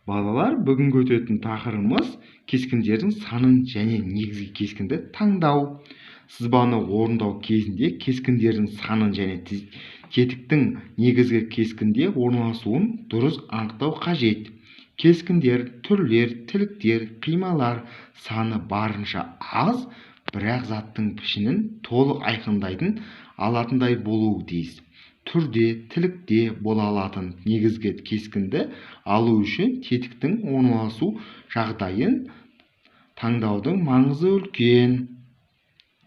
Балалар, бүгінгі өтетін тақырыбымыз кескіндердің санын және негізгі кескінді таңдау. Сызбаны орындау кезінде кескіндердің санын және тетіктің негізгі кескінде орналасуын дұрыс анықтау қажет. Кескіндер, түрлер, тіліктер, қималар саны барынша аз, бірақ заттың пішінін толық айқындайтын алатындай болуы тиіс. Түрде, тілікте бола алатын негізгі кескінді алу үшін тетіктің орналасу жағдайын таңдаудың маңызы үлкен.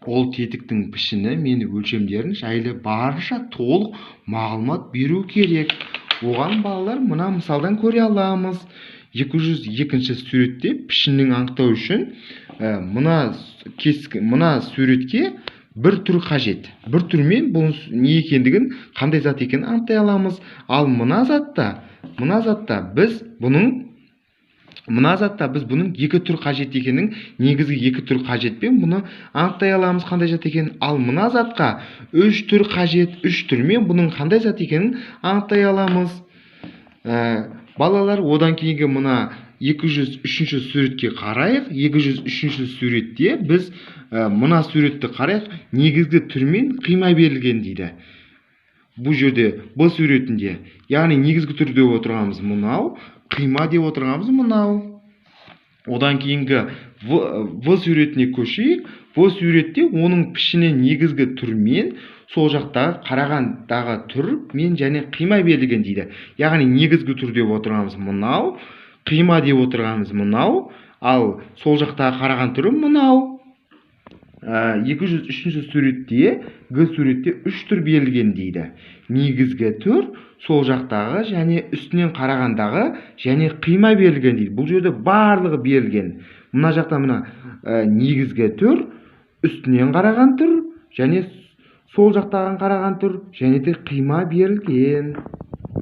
Ол тетіктің пішіні мен өлшемдерін жайлы барынша толық мағлұмат беру керек. Оған балалар мына мысалдан көре аламыз. 202-ші суретте пішінін анықтау үшін мына суретке бір түр қажет. Бір түрмен бұл не екендігін, қандай зат екенін анықтай аламыз. Ал мына затта біз бұның екі түр қажет екенін, негізгі екі түр қажет пен бұны анықтай аламыз қандай зат екенін. Ал мына затқа үш түр қажет, үш түрмен бұның қандай зат екенін анықтай аламыз. Балалар, одан кейінгі мына 203-ші суретке қарайық. 203-ші суретте біз мына суретті қарайық. Негізгі түрмен қима берілген дейді. Бұл жерде бұл суретінде, яғни негізгі түр деп отырғанымыз мынау, қима деп отырғанымыз мынау. Одан кейінгі В суретіне көшейік. В суретте оның пішіні негізгі түрмен сол жақтағы қарағандағы түрмен және қима берілген дейді. Яғни негізгі түр деп отырғанымыз мынау, қима деп отырғанымыз мынау, ал сол жақтағы қараған түрі мынау. 203-ші суретте, Г суретте үш түр берілген дейді. Негізгі түр, сол жақтағы және үстінен қарағандағы және қима берілген дейді. Бұл жерде барлығы берілген. Мына жақта мына негізгі түр, үстінен қараған түр және сол жақтаған қараған түр және де қима берілген.